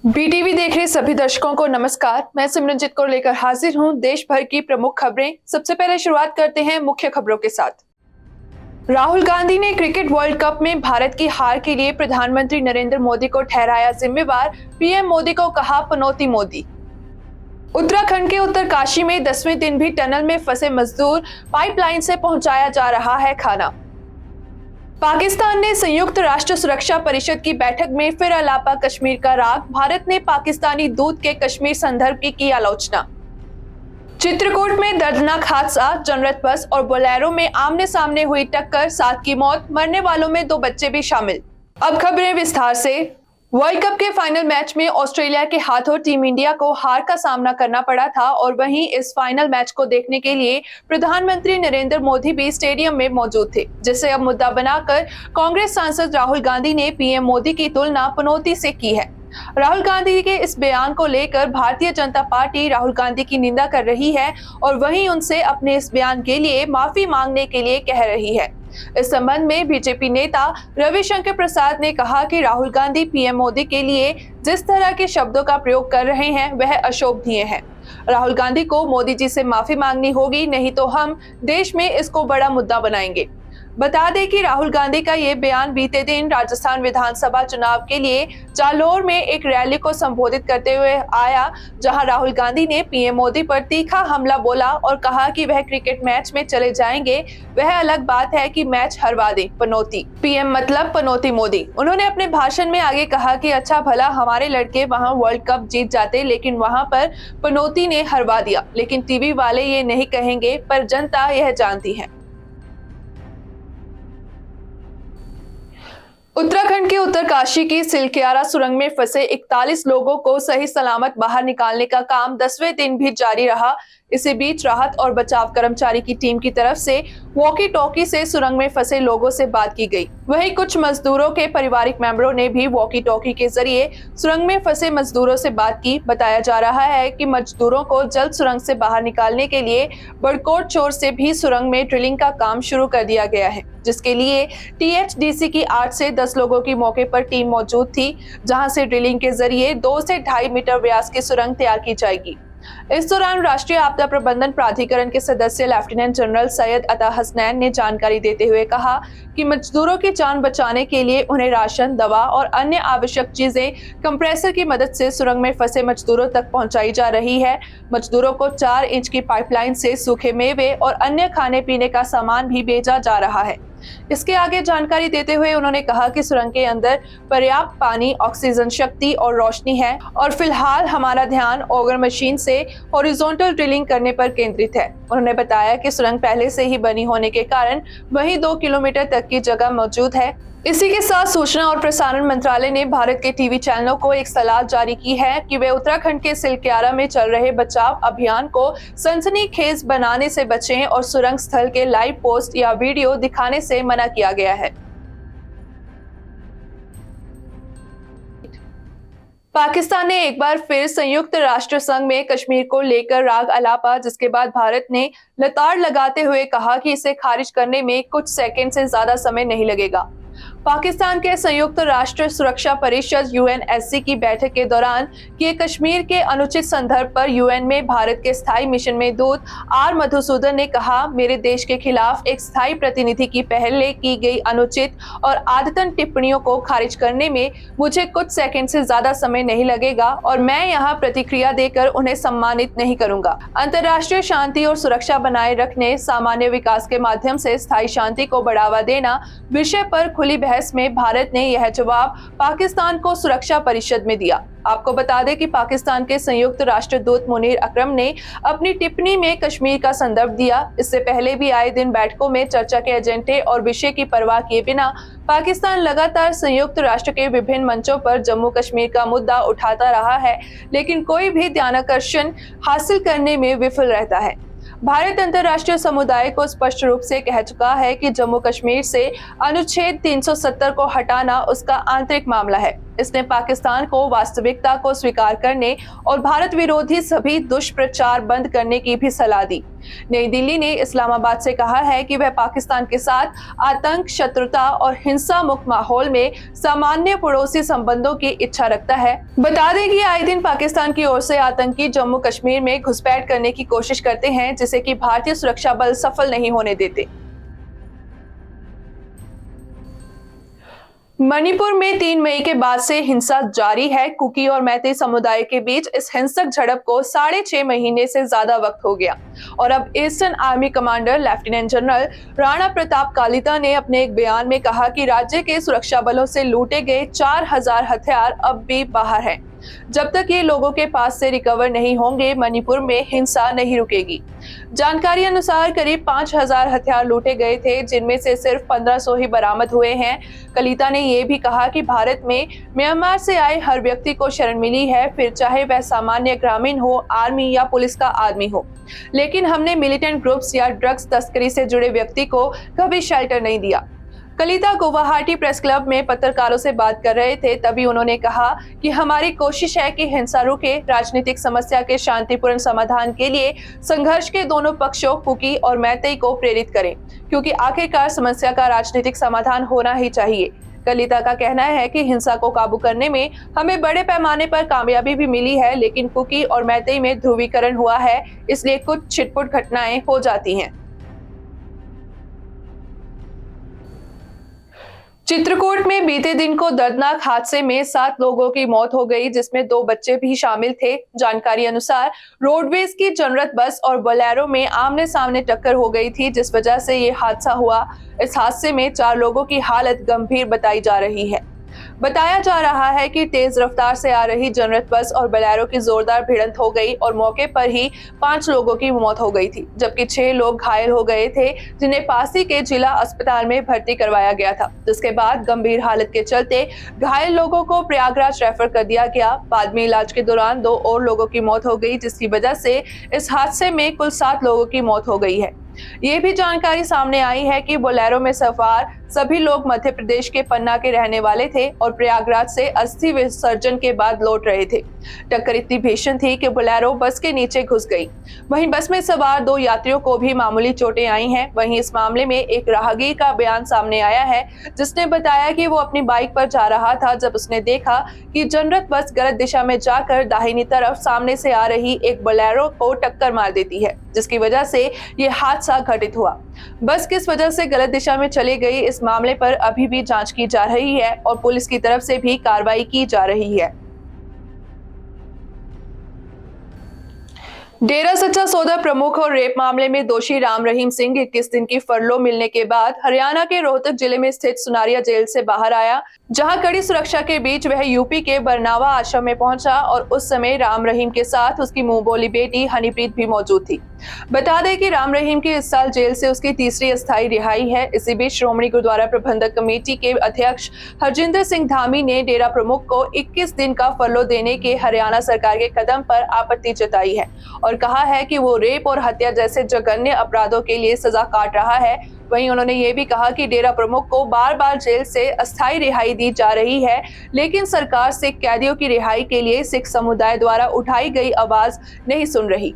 BTV देख रहे सभी दर्शकों को नमस्कार। मैं सिमरनजीत को लेकर हाजिर हूं देश भर की प्रमुख खबरें। सबसे पहले शुरुआत करते हैं मुख्य खबरों के साथ। राहुल गांधी ने क्रिकेट वर्ल्ड कप में भारत की हार के लिए प्रधानमंत्री नरेंद्र मोदी को ठहराया जिम्मेवार। पीएम मोदी को कहा पनौती मोदी। उत्तराखंड के उत्तरकाशी में 10वें दिन भी टनल में फंसे मजदूर, पाइपलाइन से पहुंचाया जा रहा है खाना। पाकिस्तान ने संयुक्त राष्ट्र सुरक्षा परिषद की बैठक में फिर अलापा कश्मीर का राग। भारत ने पाकिस्तानी दूत के कश्मीर संदर्भ की आलोचना। चित्रकूट में दर्दनाक हादसा, जनरत बस और बोलेरो में आमने सामने हुई टक्कर, 7 की मौत, मरने वालों में 2 बच्चे भी शामिल। अब खबरें विस्तार से। वर्ल्ड कप के फाइनल मैच में ऑस्ट्रेलिया के हाथों टीम इंडिया को हार का सामना करना पड़ा था और वहीं इस फाइनल मैच को देखने के लिए प्रधानमंत्री नरेंद्र मोदी भी स्टेडियम में मौजूद थे, जिसे अब मुद्दा बनाकर कांग्रेस सांसद राहुल गांधी ने पीएम मोदी की तुलना पनौती से की है। राहुल गांधी के इस बयान को लेकर भारतीय जनता पार्टी राहुल गांधी की निंदा कर रही है और वहीं उनसे अपने इस बयान के लिए माफी मांगने के लिए कह रही है। इस संबंध में बीजेपी नेता रविशंकर प्रसाद ने कहा कि राहुल गांधी पीएम मोदी के लिए जिस तरह के शब्दों का प्रयोग कर रहे हैं वह अशोभनीय है। राहुल गांधी को मोदी जी से माफी मांगनी होगी, नहीं तो हम देश में इसको बड़ा मुद्दा बनाएंगे। बता दें कि राहुल गांधी का ये बयान बीते दिन राजस्थान विधानसभा चुनाव के लिए जालोर में एक रैली को संबोधित करते हुए आया, जहां राहुल गांधी ने पीएम मोदी पर तीखा हमला बोला और कहा कि वह क्रिकेट मैच में चले जाएंगे, वह अलग बात है कि मैच हरवा दें। पनौती पीएम मतलब पनौती मोदी। उन्होंने अपने भाषण में आगे कहा कि अच्छा भला हमारे लड़के वहां वर्ल्ड कप जीत जाते, लेकिन वहां पर पनौती ने हरवा दिया। लेकिन टीवी वाले ये नहीं कहेंगे, पर जनता यह जानती है। उत्तराखंड के उत्तरकाशी की सिलक्यारा सुरंग में फंसे 41 लोगों को सही सलामत बाहर निकालने का काम 10वें दिन भी जारी रहा। इसी बीच राहत और बचाव कर्मचारी की टीम की तरफ से वॉकी टॉकी से सुरंग में फंसे लोगों से बात की गई। वहीं कुछ मजदूरों के पारिवारिक मेंबरों ने भी वॉकी टॉकी के जरिए सुरंग में फंसे मजदूरों से बात की। बताया जा रहा है कि मजदूरों को जल्द सुरंग से बाहर निकालने के लिए बड़कोट चोर से भी सुरंग में ड्रिलिंग का काम शुरू कर दिया गया है, जिसके लिए टीएचडीसी की 8 से 10 लोगों की मौके पर टीम मौजूद थी, जहां से ड्रिलिंग के जरिए 2 से 2.5 मीटर व्यास की सुरंग तैयार की जाएगी। इस दौरान राष्ट्रीय आपदा प्रबंधन प्राधिकरण के सदस्य लेफ्टिनेंट जनरल सैयद अता हसनैन ने जानकारी देते हुए कहा कि मजदूरों की जान बचाने के लिए उन्हें राशन, दवा और अन्य आवश्यक चीजें कंप्रेसर की मदद से सुरंग में फंसे मजदूरों तक पहुंचाई जा रही है। मजदूरों को 4 इंच की पाइपलाइन से सूखे मेवे और अन्य खाने पीने का सामान भी भेजा जा रहा है। इसके आगे जानकारी देते हुए उन्होंने कहा कि सुरंग के अंदर पर्याप्त पानी, ऑक्सीजन शक्ति और रोशनी है और फिलहाल हमारा ध्यान ऑगर मशीन से हॉरिजॉन्टल ड्रिलिंग करने पर केंद्रित है। उन्होंने बताया कि सुरंग पहले से ही बनी होने के कारण वहीं 2 किलोमीटर तक की जगह मौजूद है। इसी के साथ सूचना और प्रसारण मंत्रालय ने भारत के टीवी चैनलों को एक सलाह जारी की है कि वे उत्तराखंड के सिलक्यारा में चल रहे बचाव अभियान को सनसनीखेज बनाने से बचें और सुरंग स्थल के लाइव पोस्ट या वीडियो दिखाने से मना किया गया है। पाकिस्तान ने एक बार फिर संयुक्त राष्ट्र संघ में कश्मीर को लेकर राग अलापा, जिसके बाद भारत ने लताड़ लगाते हुए कहा कि इसे खारिज करने में कुछ सेकंड से ज्यादा समय नहीं लगेगा। पाकिस्तान के संयुक्त राष्ट्र सुरक्षा परिषद यूएनएससी की बैठक के दौरान किए कश्मीर के अनुचित संदर्भ पर यूएन में भारत के स्थायी मिशन में दूत आर मधुसूदन ने कहा, मेरे देश के खिलाफ एक स्थायी प्रतिनिधि की पहले की गई अनुचित और आदतन टिप्पणियों को खारिज करने में मुझे कुछ सेकंड से ज्यादा समय नहीं लगेगा और मैं यहाँ प्रतिक्रिया देकर उन्हें सम्मानित नहीं करूंगा। अंतर्राष्ट्रीय शांति और सुरक्षा बनाए रखने, सामान्य विकास के माध्यम से स्थायी शांति को बढ़ावा देना विषय पर खुली बहस में भारत ने यह जवाब पाकिस्तान को सुरक्षा परिषद में दिया। आपको बता दें कि पाकिस्तान के संयुक्त राष्ट्र दूत मुनीर अकरम ने अपनी टिप्पणी में कश्मीर का संदर्भ दिया। इससे पहले भी आए दिन बैठकों में चर्चा के एजेंडे और विषय की परवाह किए बिना पाकिस्तान लगातार संयुक्त राष्ट्र के विभिन्न मंचों पर जम्मू कश्मीर का मुद्दा उठाता रहा है, लेकिन कोई भी ध्यानाकर्षण हासिल करने में विफल रहता है। भारत अंतर्राष्ट्रीय समुदाय को स्पष्ट रूप से कह चुका है कि जम्मू कश्मीर से अनुच्छेद 370 को हटाना उसका आंतरिक मामला है। इसने पाकिस्तान को वास्तविकता को स्वीकार करने और भारत विरोधी सभी दुष्प्रचार बंद करने की भी सलाह दी। नई दिल्ली ने इस्लामाबाद से कहा है कि वह पाकिस्तान के साथ आतंक, शत्रुता और हिंसा मुक्त माहौल में सामान्य पड़ोसी संबंधों की इच्छा रखता है। बता दें कि आए दिन पाकिस्तान की ओर से आतंकी जम्मू कश्मीर में घुसपैठ करने की कोशिश करते हैं, जिसे कि भारतीय सुरक्षा बल सफल नहीं होने देते। मणिपुर में 3 मई के बाद से हिंसा जारी है। कुकी और मैतेई समुदाय के बीच इस हिंसक झड़प को 6.5 महीने से ज्यादा वक्त हो गया और अब eastern army commander lieutenant general Rana Pratap Kalita ने अपने एक बयान में कहा कि राज्य के सुरक्षा बलों से लूटे गए 4000 हथियार अब भी बाहर हैं। जब तक ये लोगों के पास से रिकवर नहीं होंगे, मणिपुर में हिंसा नहीं रुकेगी। जानकारी अनुसार करीब 5000 हथियार लूटे गए थे, जिनमें से सिर्फ 1500 ही बरामद हुए हैं। कलिता ने यह भी कहा कि भारत में म्यांमार से आए हर व्यक्ति को शरण मिली है, फिर चाहे वह सामान्य ग्रामीण हो, आर्मी या पुलिस का आदमी हो, लेकिन हमने मिलिटेंट ग्रुप्स या ड्रग्स तस्करी से जुड़े व्यक्ति को कभी शेल्टर नहीं दिया। कलिता गुवाहाटी प्रेस क्लब में पत्रकारों से बात कर रहे थे, तभी उन्होंने कहा कि हमारी कोशिश है कि हिंसा रुके, राजनीतिक समस्या के शांतिपूर्ण समाधान के लिए संघर्ष के दोनों पक्षों कुकी और मैतेई को प्रेरित करें, क्योंकि आखिरकार समस्या का राजनीतिक समाधान होना ही चाहिए। कलिता का कहना है कि हिंसा को काबू करने में हमें बड़े पैमाने पर कामयाबी भी मिली है, लेकिन कुकी और मैतेई में ध्रुवीकरण हुआ है, इसलिए कुछ छिटपुट घटनाएं हो जाती हैं। चित्रकूट में बीते दिन को दर्दनाक हादसे में 7 लोगों की मौत हो गई, जिसमें 2 बच्चे भी शामिल थे। जानकारी अनुसार रोडवेज की जनरत बस और बोलेरो में आमने सामने टक्कर हो गई थी, जिस वजह से ये हादसा हुआ। इस हादसे में 4 लोगों की हालत गंभीर बताई जा रही है। बताया जा रहा है कि तेज रफ्तार से आ रही जनरत बस और बोलेरो की जोरदार भिड़ंत हो गई और मौके पर ही 5 लोगों की मौत हो गई थी, जबकि 6 लोग घायल हो गए थे, जिन्हें पासी के जिला अस्पताल में भर्ती करवाया गया था, जिसके बाद गंभीर हालत के चलते घायल लोगों को प्रयागराज रेफर कर दिया गया। बाद में इलाज के दौरान 2 और लोगों की मौत हो गई, जिसकी वजह से इस हादसे में कुल 7 लोगों की मौत हो गई है। ये भी जानकारी सामने आई है कि बोलेरो में सवार सभी लोग मध्य प्रदेश के पन्ना के रहने वाले थे और प्रयागराज से अस्थि विसर्जन के बाद लौट रहे थे। टक्कर इतनी भीषण थी कि बोलेरो बस के नीचे घुस गई। वहीं बस में सवार 2 यात्रियों को भी मामूली चोटें आई हैं। वहीं इस मामले में एक राहगीर का बयान सामने आया है, जिसने बताया कि वो अपनी बाइक पर जा रहा था जब उसने देखा कि जनरत बस गलत दिशा में जाकर दाहिनी तरफ सामने से आ रही एक बोलेरो को टक्कर मार देती है, जिसकी वजह से ये हादसा घटित हुआ। बस किस वजह से गलत दिशा में चली गई, इस मामले पर अभी भी जांच की जा रही है और पुलिस की तरफ से भी कार्रवाई की जा रही है। डेरा सच्चा सौदा प्रमुख और रेप मामले में दोषी राम रहीम सिंह 21 दिन की फरलो मिलने के बाद हरियाणा के रोहतक जिले में स्थित सुनारिया जेल से बाहर आया, जहां कड़ी सुरक्षा के बीच वह यूपी के बरनावा आश्रम में पहुंचा और उस समय राम रहीम के साथ उसकी मुंहबोली बेटी हनीप्रीत भी मौजूद थी। बता दें कि राम रहीम की इस साल जेल से उसकी तीसरी अस्थायी रिहाई है। इसी बीच श्रोमणी गुरुद्वारा प्रबंधक कमेटी के अध्यक्ष हरजिंदर सिंह धामी ने डेरा प्रमुख को 21 दिन का फरलो देने के हरियाणा सरकार के कदम पर आपत्ति जताई है और कहा है कि वो रेप और हत्या जैसे जघन्य अपराधों के लिए सजा काट रहा है। वहीं उन्होंने ये भी कहा कि डेरा प्रमुख को बार बार जेल से अस्थायी रिहाई दी जा रही है, लेकिन सरकार सिख कैदियों की रिहाई के लिए सिख समुदाय द्वारा उठाई गई आवाज नहीं सुन रही।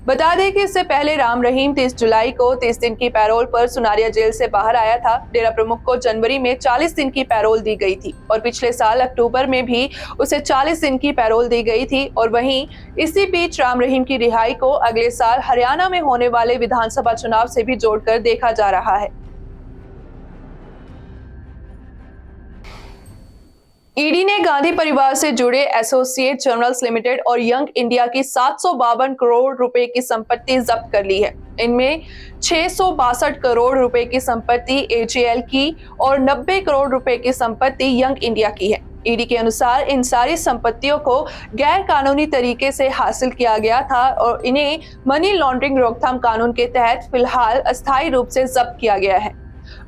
बता दें कि इससे पहले राम रहीम 30 जुलाई को 30 दिन की पैरोल पर सुनारिया जेल से बाहर आया था। डेरा प्रमुख को जनवरी में 40 दिन की पैरोल दी गई थी और पिछले साल अक्टूबर में भी उसे 40 दिन की पैरोल दी गई थी। और वहीं इसी बीच राम रहीम की रिहाई को अगले साल हरियाणा में होने वाले विधानसभा चुनाव से भी जोड़कर देखा जा रहा है। ईडी ने गांधी परिवार से जुड़े एसोसिएट जर्नल्स लिमिटेड और यंग इंडिया की 752 करोड़ रुपए की संपत्ति जब्त कर ली है। इनमें 662 करोड़ रुपए की संपत्ति एजेएल की और 90 करोड़ रुपए की संपत्ति यंग इंडिया की है। ईडी के अनुसार इन सारी संपत्तियों को गैर कानूनी तरीके से हासिल किया गया था और इन्हें मनी लॉन्ड्रिंग रोकथाम कानून के तहत फिलहाल अस्थायी रूप से जब्त किया गया है।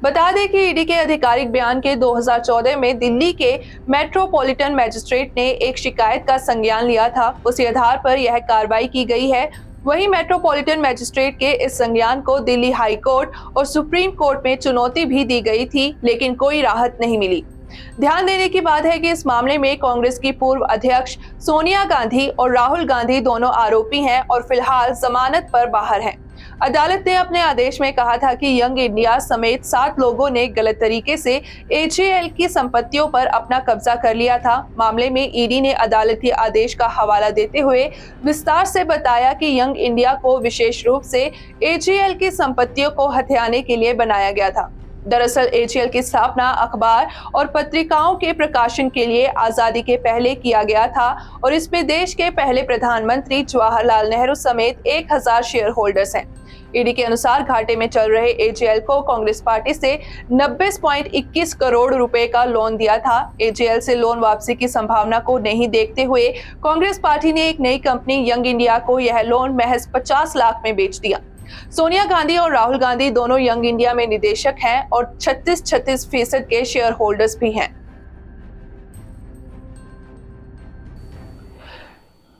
बता दें कि ईडी के आधिकारिक बयान के 2014 में दिल्ली के मेट्रोपॉलिटन मैजिस्ट्रेट ने एक शिकायत का संज्ञान लिया था। उसी आधार पर यह कार्रवाई की गई है। वहीं मेट्रोपॉलिटन मैजिस्ट्रेट के इस संज्ञान को दिल्ली हाई कोर्ट और सुप्रीम कोर्ट में चुनौती भी दी गई थी, लेकिन कोई राहत नहीं मिली। ध्यान देने की बात है कि इस मामले में कांग्रेस की पूर्व अध्यक्ष सोनिया गांधी और राहुल गांधी दोनों आरोपी हैं और फिलहाल जमानत पर बाहर हैं। अदालत ने अपने आदेश में कहा था कि यंग इंडिया समेत 7 लोगों ने गलत तरीके से एचएएल की संपत्तियों पर अपना कब्जा कर लिया था। मामले में ईडी ने अदालती आदेश का हवाला देते हुए विस्तार से बताया कि यंग इंडिया को विशेष रूप से एचएएल की संपत्तियों को हथियाने के लिए बनाया गया था। दरअसल एचएएल की स्थापना अखबार और पत्रिकाओं के प्रकाशन के लिए आजादी के पहले किया गया था और इसमें देश के पहले प्रधानमंत्री जवाहरलाल नेहरू समेत 1000 शेयर होल्डर्स हैं। ईडी के अनुसार घाटे में चल रहे एचएएल को कांग्रेस पार्टी से 90.21 करोड़ रुपए का लोन दिया था। एचएएल से लोन वापसी की संभावना को नहीं देखते हुए कांग्रेस पार्टी ने एक नई कंपनी यंग इंडिया को यह लोन महज 50 लाख में बेच दिया। सोनिया गांधी और राहुल गांधी दोनों यंग इंडिया में निदेशक हैं और 36% के शेयर होल्डर्स भी हैं।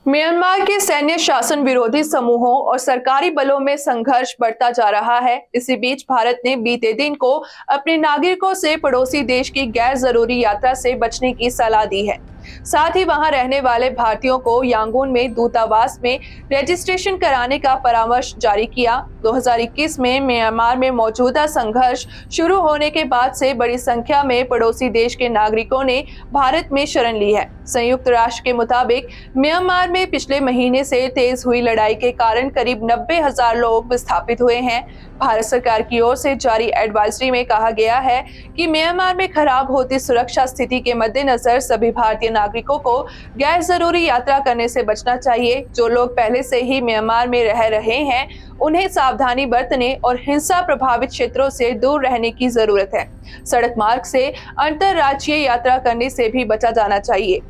म्यांमार के सैन्य शासन विरोधी समूहों और सरकारी बलों में संघर्ष बढ़ता जा रहा है। इसी बीच भारत ने बीते दिन को अपने नागरिकों से पड़ोसी देश की गैर जरूरी यात्रा से बचने की सलाह दी है। साथ ही वहां रहने वाले भारतीयों को यांगून में दूतावास में रजिस्ट्रेशन कराने का परामर्श जारी किया। 2021 में म्यांमार में मौजूदा संघर्ष शुरू होने के बाद से बड़ी संख्या में पड़ोसी देश के नागरिकों ने भारत में शरण ली है। संयुक्त राष्ट्र के मुताबिक म्यांमार में पिछले महीने से तेज हुई लड़ाई के कारण करीब 90,000 लोग विस्थापित हुए हैं। भारत सरकार की ओर से जारी एडवाइजरी में कहा गया है कि म्यांमार में खराब होती सुरक्षा स्थिति के मद्देनजर सभी भारतीय नागरिकों को गैर जरूरी यात्रा करने से बचना चाहिए। जो लोग पहले से ही म्यांमार में रह रहे हैं उन्हें सावधानी बरतने और हिंसा प्रभावित क्षेत्रों से दूर रहने की जरूरत है। सड़क मार्ग से अंतरराज्यीय यात्रा करने से भी बचा जाना चाहिए।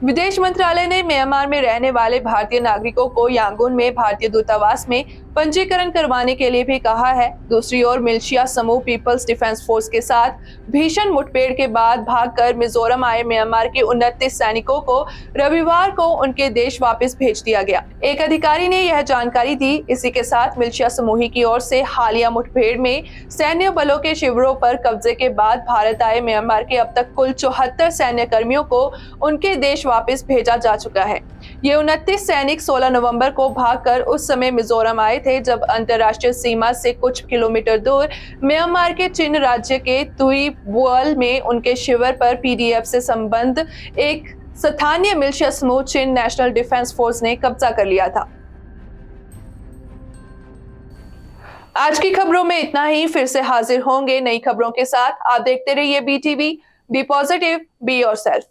विदेश मंत्रालय ने म्यांमार में रहने वाले भारतीय नागरिकों को यांगून में भारतीय दूतावास में पंजीकरण करवाने के लिए भी कहा है। दूसरी ओर मिलिशिया समूह पीपल्स डिफेंस फोर्स के साथ भीषण मुठभेड़ के बाद भागकर मिजोरम आए म्यांमार के 29 सैनिकों को रविवार को उनके देश वापस भेज दिया गया। एक अधिकारी ने यह जानकारी दी। इसी के साथ मिलिशिया समूह की ओर से हालिया मुठभेड़ में सैन्य बलों के शिविरों पर कब्जे के बाद भारत आए म्यांमार के अब तक कुल 74 सैन्य कर्मियों को उनके देश वापस भेजा जा चुका है। ये 29 सैनिक 16 नवंबर को भागकर उस समय मिजोरम आए थे जब अंतरराष्ट्रीय सीमा से कुछ किलोमीटर दूर म्यांमार के चिन राज्य के तुई बुअल में उनके शिविर पर पीडीएफ से संबंध एक स्थानीय मिलिशिया समूह चिन नेशनल डिफेंस फोर्स ने कब्जा कर लिया था। आज की खबरों में इतना ही। फिर से हाजिर होंगे नई खबरों के साथ। आप देखते रहिए BTV। Be positive, be yourself.